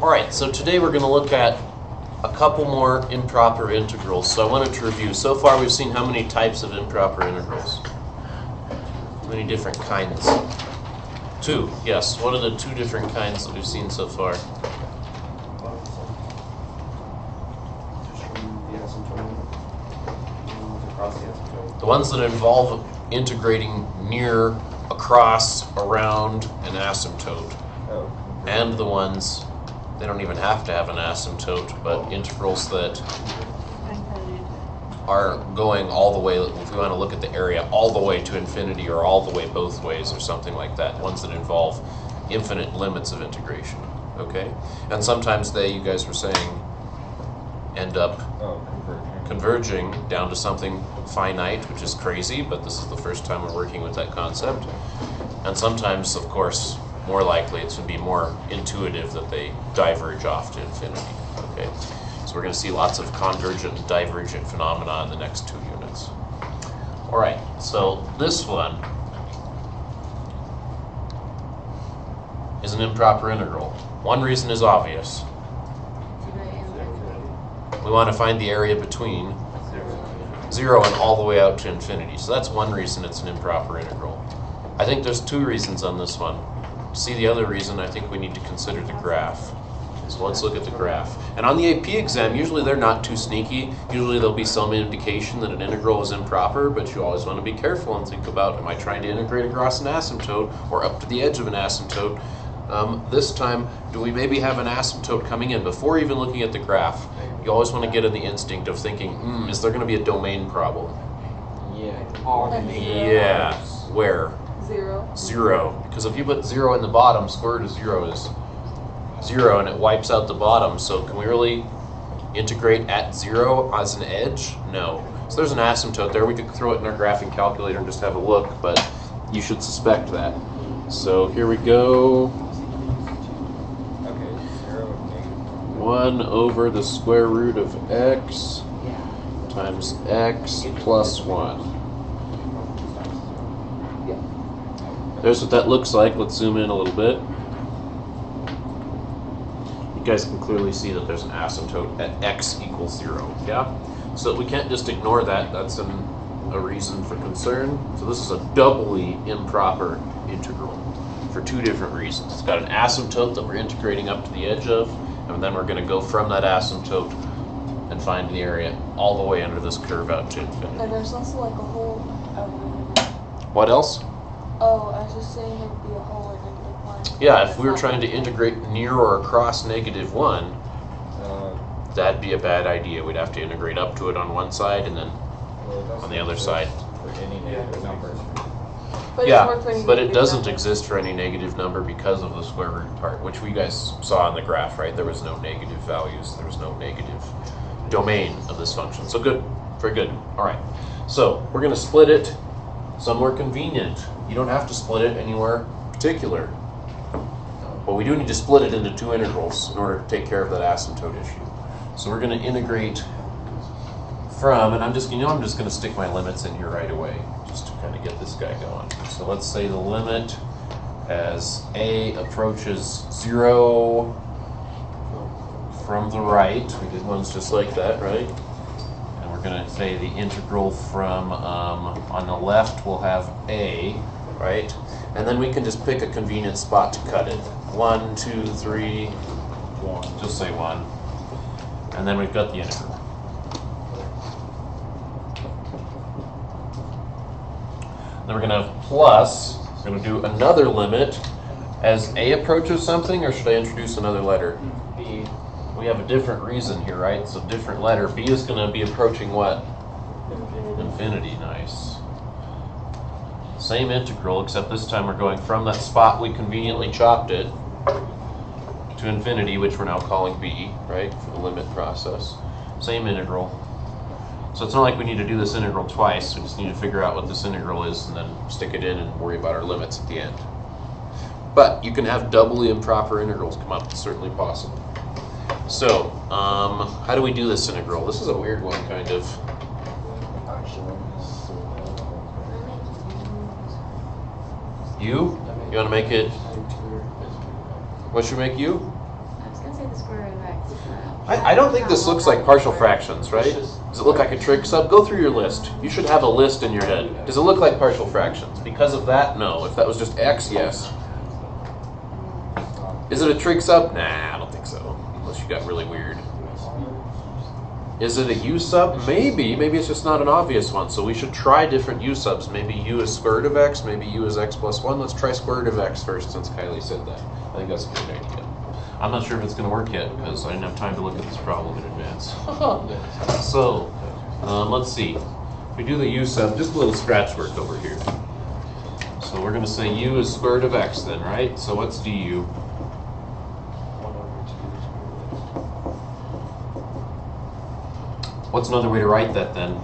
Alright, so today we're going to look at a couple more improper integrals. So I wanted to review. So far we've seen how many types of improper integrals? How many different kinds? Two, yes. What are the two different kinds that we've seen so far? The ones that involve integrating near, across, around an asymptote. And the ones, they don't even have to have an asymptote, but integrals that are going all the way, if we want to look at the area, all the way to infinity or all the way both ways or something like that. Ones that involve infinite limits of integration, okay? And sometimes they, you guys were saying, end up converging down to something finite, which is crazy, but this is the first time we're working with that concept. And sometimes, of course, more likely it's going to be more intuitive that they diverge off to infinity, okay? So we're going to see lots of convergent and divergent phenomena in the next 2 units. All right, so this one is an improper integral. One reason is obvious. We want to find the area between 0 and all the way out to infinity. So that's one reason it's an improper integral. I think there's 2 reasons on this one. To see the other reason, I think we need to consider the graph. So let's look at the graph. And on the AP exam, usually they're not too sneaky. Usually there'll be some indication that an integral is improper, but you always want to be careful and think about, am I trying to integrate across an asymptote or up to the edge of an asymptote? This time, do we maybe have an asymptote coming in? Before even looking at the graph, you always want to get in the instinct of thinking, is there going to be a domain problem? Yeah. Where? 0. Because if you put 0 in the bottom, square root of 0 is 0 and it wipes out the bottom. So can we really integrate at 0 as an edge? No. So there's an asymptote there. We could throw it in our graphing calculator and just have a look, but you should suspect that. So here we go. 1 over the square root of x times x plus 1. There's what that looks like. Let's zoom in a little bit. You guys can clearly see that there's an asymptote at x equals 0, yeah? So we can't just ignore that. That's a reason for concern. So this is a doubly improper integral for 2 different reasons. It's got an asymptote that we're integrating up to the edge of, and then we're going to go from that asymptote and find the area all the way under this curve out to infinity. And there's also like a hole. What else? Oh, I was just saying there'd be a hole at -1. Yeah, if we were trying to integrate near or across -1, that'd be a bad idea. We'd have to integrate up to it on one side and then on the other side. But yeah, but it doesn't exist for any negative number because of the square root part, which we guys saw on the graph, right? There was no negative values. There was no negative domain of this function. So good, very good. All right, so we're going to split it somewhere convenient. You don't have to split it anywhere particular. But we do need to split it into 2 integrals in order to take care of that asymptote issue. So we're going to integrate from, and I'm just going to stick my limits in here right away, just to kind of get this guy going. So let's say the limit as a approaches 0 from the right. We did ones just like that, right? And we're going to say the integral from on the left will have a, right? And then we can just pick a convenient spot to cut it. 1, 2, 3, 1. Just say 1. And then we've got the integral. Then we're going to have plus. We're going to do another limit as a approaches something, or should I introduce another letter? B. We have a different reason here, right? So different letter. B is going to be approaching what? Infinity. Nice. Same integral, except this time we're going from that spot we conveniently chopped it to infinity, which we're now calling b, right, for the limit process. Same integral. So it's not like we need to do this integral twice. We just need to figure out what this integral is and then stick it in and worry about our limits at the end. But you can have doubly improper integrals come up. It's certainly possible. So, how do we do this integral? This is a weird one, kind of. You want to make it? What should make you? I was gonna say the square root of x. I don't think this looks like partial fractions, right? Does it look like a trig sub? Go through your list. You should have a list in your head. Does it look like partial fractions? Because of that, no. If that was just x, yes. Is it a trig sub? Nah, I don't think so. Unless you got really weird. Is it a u sub? Maybe. Maybe it's just not an obvious one. So we should try different u subs. Maybe u is square root of x. Maybe u is x plus 1. Let's try square root of x first, since Kylie said that. I think that's a good idea. I'm not sure if it's going to work yet, because I didn't have time to look at this problem in advance. So, let's see. If we do the u sub, just a little scratch work over here. So we're going to say u is square root of x then, right? So what's du? What's another way to write that then?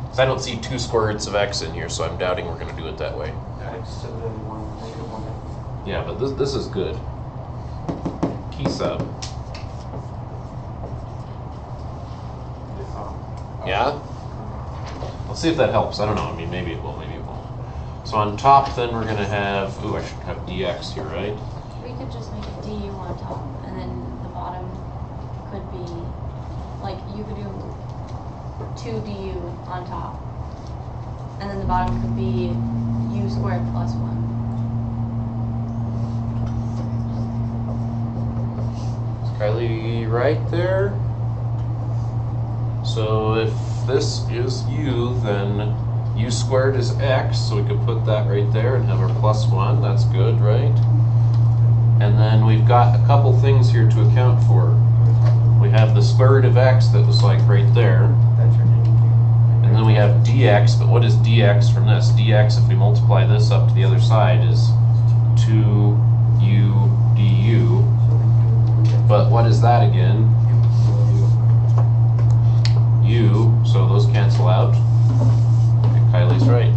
Because I don't see 2 square roots of x in here, so I'm doubting we're going to do it that way. X to the 1, negative 1. Yeah, but this is good. Key sub. Yeah? Let's see if that helps. I don't know. I mean, maybe it will, maybe it won't. So on top, then we're going to have, ooh, I should have dx here, right? We could just make it du on top, and then the bottom could be, like, you could do 2 du on top, and then the bottom could be u squared plus 1. Kylie right there. So if this is u, then u squared is x, so we could put that right there and have our plus 1. That's good, right? And then we've got a couple things here to account for. We have the square root of x that was like right there. And then we have dx, but what is dx from this? Dx, if we multiply this up to the other side, is 2u du. But what is that again? U, so those cancel out. Okay, Kylie's right.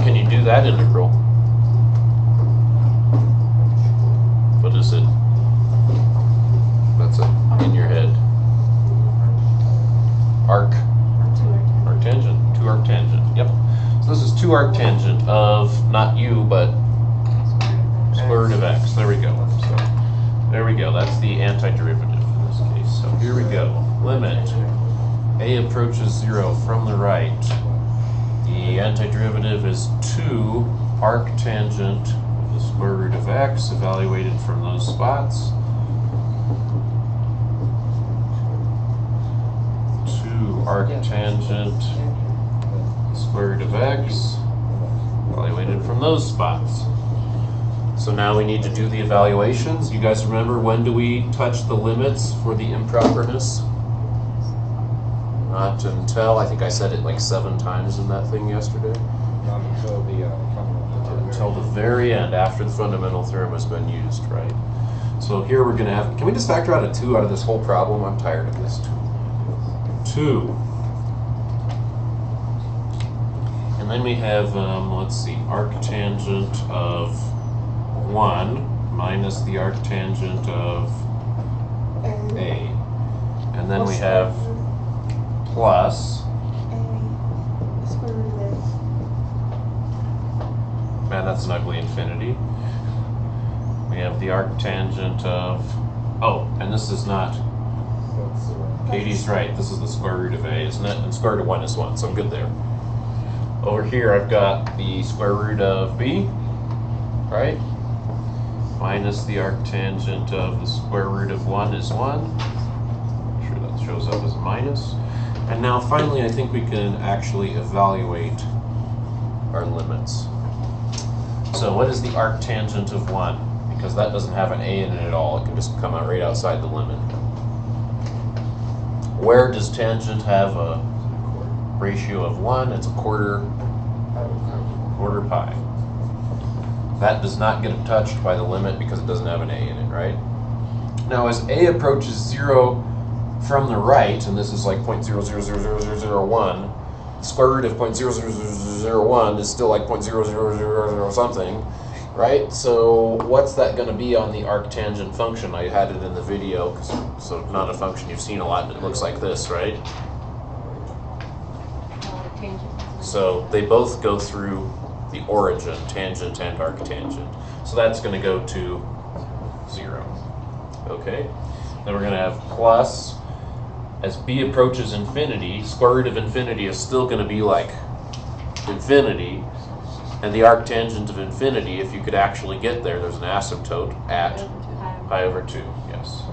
Can you do that integral? What is it? That's it, in your head. Arc. Arctangent. 2 arctangent. Yep. So this is 2 arctangent of not u, but square root of x. There we go. So there we go. That's the antiderivative in this case. So here we go. Limit. A approaches 0 from the right. The antiderivative is 2 arctangent of the square root of x evaluated from those spots. 2 arctangent square root of x evaluated from those spots. So now we need to do the evaluations. You guys remember, when do we touch the limits for the improperness? Not until, I think I said it like 7 times in that thing yesterday. Not until the Until the very end, after the fundamental theorem has been used, right? So here we're going to have, can we just factor out a 2 out of this whole problem? I'm tired of this 2. And then we have, let's see, arctangent of 1 minus the arctangent of A. And then we have plus, man, that's an ugly infinity. We have the arctangent of, oh, and this is not, Katie's right, this is the square root of A, isn't it? And square root of 1 is 1, so I'm good there. Over here I've got the square root of B, right? Minus the arctangent of the square root of 1 is 1. Make sure that shows up as a minus. And now finally I think we can actually evaluate our limits. So what is the arctangent of 1? Because that doesn't have an A in it at all. It can just come out right outside the limit. Where does tangent have a ratio of 1? It's a quarter pi. That does not get touched by the limit because it doesn't have an A in it, right? Now as A approaches 0 from the right, and this is like 0.000001, the square root of 0.00001 is still like 0.0000 something, right? So what's that going to be on the arctangent function? I had it in the video, so not a function you've seen a lot, and it looks like this, right? So they both go through the origin, tangent and arctangent. So that's going to go to 0. Okay. Then we're going to have plus. As b approaches infinity, square root of infinity is still going to be like infinity. And the arctangent of infinity, if you could actually get there, there's an asymptote at pi over 2. Yes.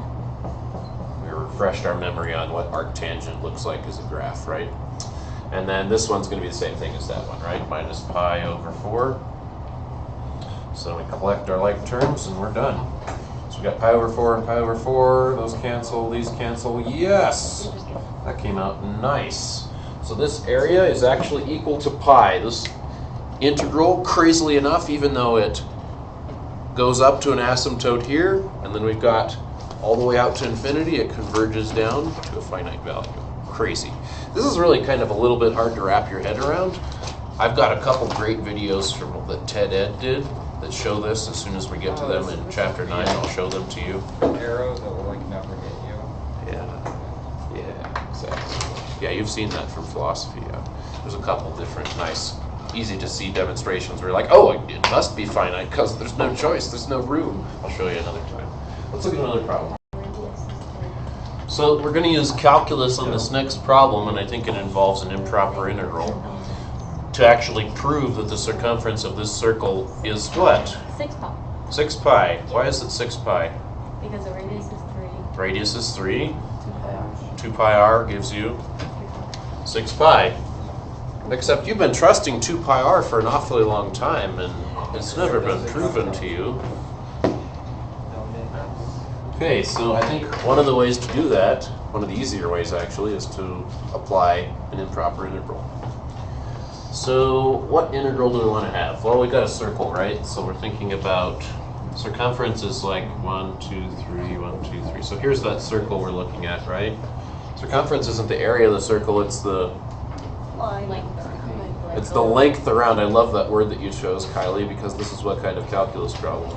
We refreshed our memory on what arctangent looks like as a graph, right? And then this one's going to be the same thing as that one, right? Minus pi over 4. So we collect our like terms and we're done. So we got pi over 4 and pi over 4. Those cancel, these cancel. Yes! That came out nice. So this area is actually equal to pi. This integral, crazily enough, even though it goes up to an asymptote here, and then we've got all the way out to infinity, it converges down to a finite value. Crazy. This is really kind of a little bit hard to wrap your head around. I've got a couple great videos from that Ted Ed did that show this. As soon as we get to them in chapter 9, I'll show them to you. Arrows that will like never get you. Yeah, exactly. Yeah, you've seen that from philosophy. Yeah. There's a couple different nice, easy to see demonstrations where you're like, oh, it must be finite because there's no choice, there's no room. I'll show you another time. Let's look at another problem. So we're going to use calculus on this next problem, and I think it involves an improper integral, to actually prove that the circumference of this circle is what? 6 pi. 6 pi. Why is it 6 pi? Because the radius is 3. Radius is 3. 2 pi r. 2 pi r gives you 6 pi. Except you've been trusting 2 pi r for an awfully long time, and it's never been proven to you. Okay, so I think one of the ways to do that, one of the easier ways actually, is to apply an improper integral. So what integral do we want to have? Well, we've got a circle, right? So we're thinking about circumference is like 1, 2, 3, 1, 2, 3. So here's that circle we're looking at, right? Circumference isn't the area of the circle, it's the It's the length around. I love that word that you chose, Kylie, because this is what kind of calculus problem?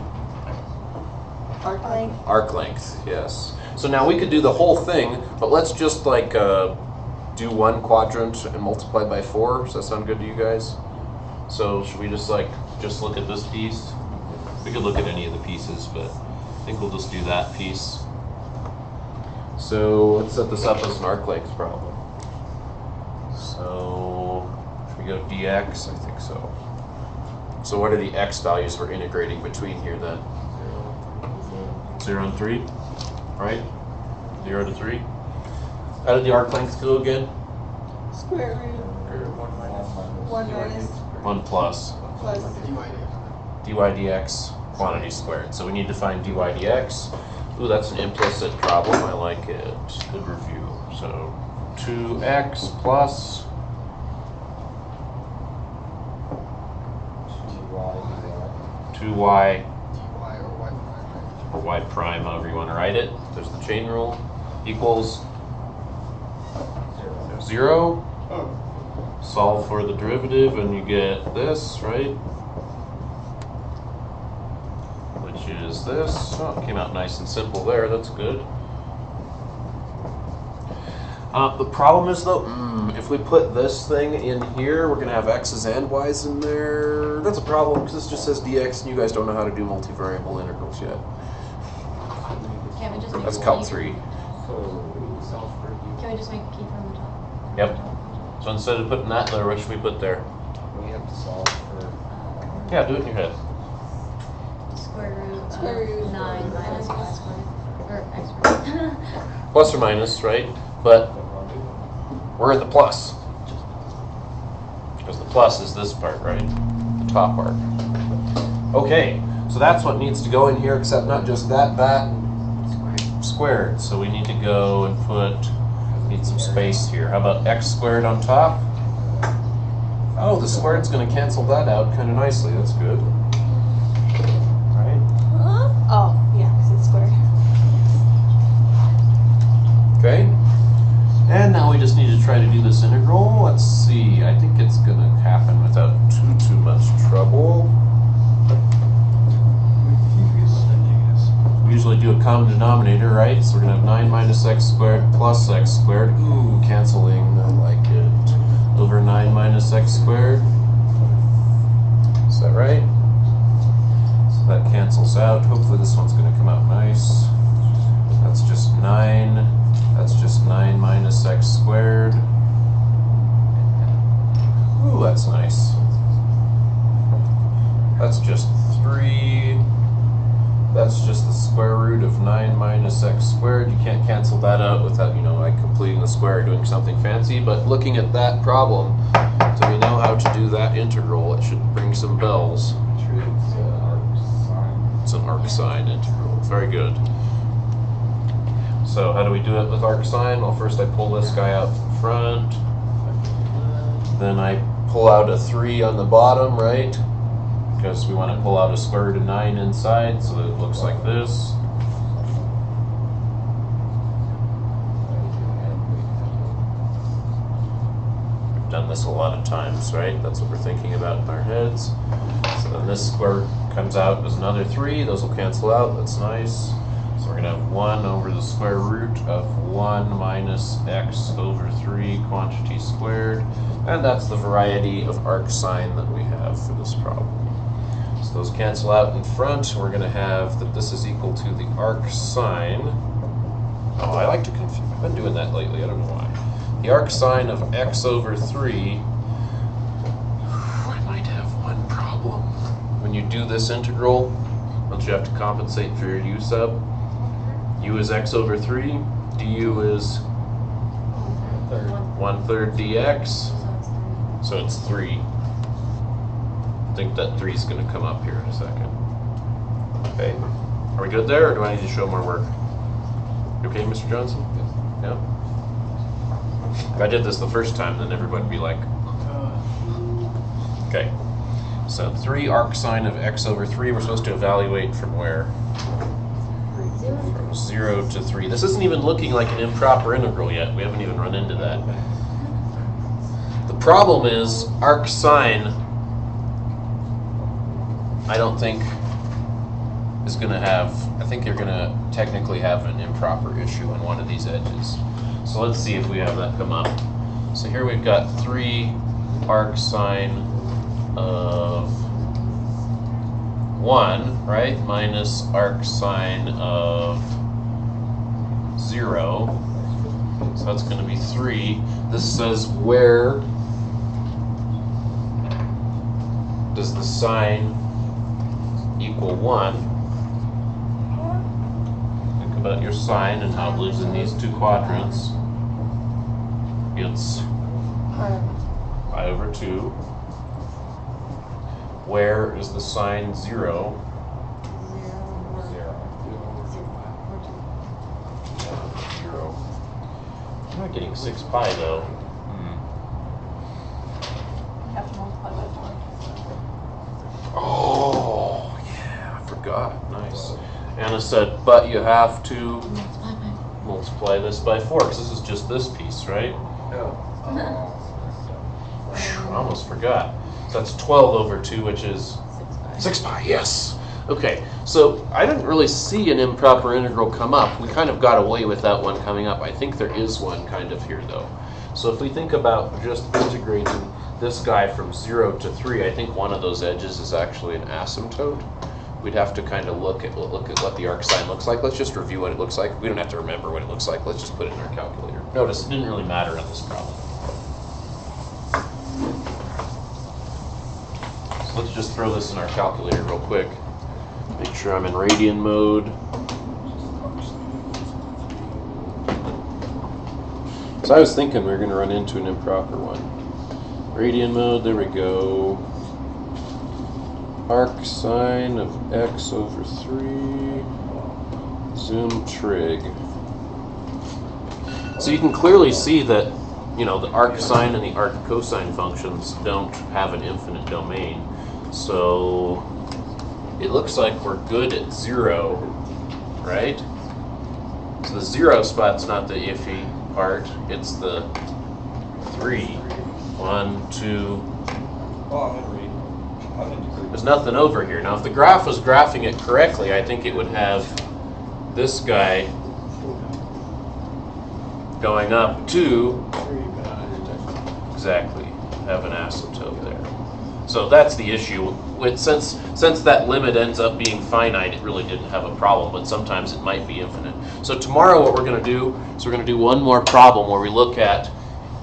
Arc length. Arc length, yes. So now we could do the whole thing, but let's just like do one quadrant and multiply by 4. Does that sound good to you guys? So should we just look at this piece? We could look at any of the pieces, but I think we'll just do that piece. So let's set this up as an arc length problem. So should we go dx? I think so. So what are the x values we're integrating between here then? 0 and 3, right? 0 to 3. How did the arc length go again? Square root. 1 minus 1 plus plus. dy dx quantity squared. So we need to find dy dx. Ooh, that's an implicit problem. I like it. Good review. So 2x plus 2y or y prime, however you want to write it. There's the chain rule. Equals 0. Solve for the derivative and you get this, right? Which is this. Oh, it came out nice and simple there. That's good. The problem is though, if we put this thing in here, we're going to have x's and y's in there. That's a problem because this just says dx and you guys don't know how to do multivariable integrals yet. Can't we just make That's a Calc key? 3. Can we just make a key from the top? Yep. So instead of putting that there, what should we put there? We have to solve for. Yeah, do it in your head. Square root Square root of 9 minus y squared. Or x squared. Plus or minus, right? But we're at the plus. Because the plus is this part, right? The top part. Okay, so that's what needs to go in here, except not just that, squared. So we need to go and need some space here. How about x squared on top? Oh, the squared's going to cancel that out kind of nicely. That's good. Right? Oh, yeah, because it's square. Okay. And now we just need to try to do this integral. Let's see. I think it's going to happen without too much trouble. We usually do a common denominator, right? So we're going to have 9 minus x squared plus x squared. Ooh, canceling. I like it. Over 9 minus x squared. Is that right? So that cancels out. Hopefully this one's going to come out nice. That's just 9. That's just 9 minus x squared. Ooh, that's nice. That's just 3. That's just the square root of 9 minus x squared. You can't cancel that out without, like completing the square or doing something fancy. But looking at that problem, so we know how to do that integral. It should ring some bells. It's an arc sine integral. Very good. So how do we do it with arc sine? Well, first I pull this guy out front. Then I pull out a 3 on the bottom, right? Because we want to pull out a square root of 9 inside, so that it looks like this. We've done this a lot of times, right? That's what we're thinking about in our heads. So then this square comes out as another 3. Those will cancel out. That's nice. So we're going to have 1 over the square root of 1 minus x over 3 quantity squared. And that's the variety of arc sine that we have for this problem. So those cancel out in front. We're going to have that this is equal to the arc sine. Oh, I like to confuse. I've been doing that lately. I don't know why. The arc sine of x over 3. I might have one problem. When you do this integral, don't you have to compensate for your u sub? U is x over 3. Du is 1/3 dx. So it's 3. I think that 3 is going to come up here in a second. Okay. Are we good there, or do I need to show more work? You okay, Mr. Johnson? Yeah? If I did this the first time, then everybody would be like... Okay. So 3 arc sine of x over 3. We're supposed to evaluate from where? From 0 to 3. This isn't even looking like an improper integral yet. We haven't even run into that. The problem is arc sine, I don't think is going to have, I think you're going to technically have an improper issue on one of these edges. So let's see if we have that come up. So here we've got 3 arc sine of 1, right, minus arc sine of 0. So that's going to be 3. This says where does the sine equal 1? Think about your sine and how it lives in these 2 quadrants. It's pi over 2. Where is the sine 0? 0. I'm not getting 6 pi though. You have to multiply by 4. Oh, yeah, I forgot. Nice. Anna said, but you have to multiply this by 4, because this is just this piece, right? I almost forgot. So that's 12 over 2, which is 6 pi, yes. Okay, so I didn't really see an improper integral come up. We kind of got away with that one coming up. I think there is one kind of here, though. So if we think about just integrating this guy from 0 to 3, I think one of those edges is actually an asymptote. We'd have to kind of look at what the arc sine looks like. Let's just review what it looks like. We don't have to remember what it looks like. Let's just put it in our calculator. Notice it didn't really matter on this problem. So let's just throw this in our calculator real quick. Make sure I'm in radian mode. So I was thinking we were going to run into an improper one. Radian mode, there we go. Arc sine of x over 3. Zoom trig. So you can clearly see that, the arc sine and the arc cosine functions don't have an infinite domain. So it looks like we're good at 0, right? So the 0 spot's not the iffy part, it's the 3. 1, 2. There's nothing over here. Now if the graph was graphing it correctly, I think it would have this guy going up to exactly have an asymptote there. So that's the issue since that limit ends up being finite, it really didn't have a problem, but sometimes it might be infinite. So tomorrow what we're going to do is we're going to do one more problem where we look at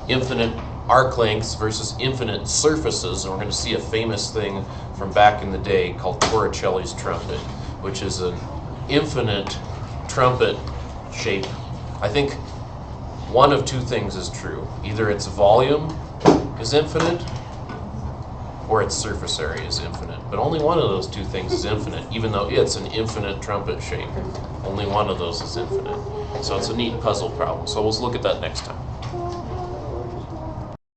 infinite arc lengths versus infinite surfaces, and we're going to see a famous thing from back in the day called Torricelli's trumpet, which is an infinite trumpet shape. I think one of two things is true. Either its volume is infinite or its surface area is infinite. But only one of those two things is infinite, even though it's an infinite trumpet shape. Only one of those is infinite. So it's a neat puzzle problem. So we'll look at that next time.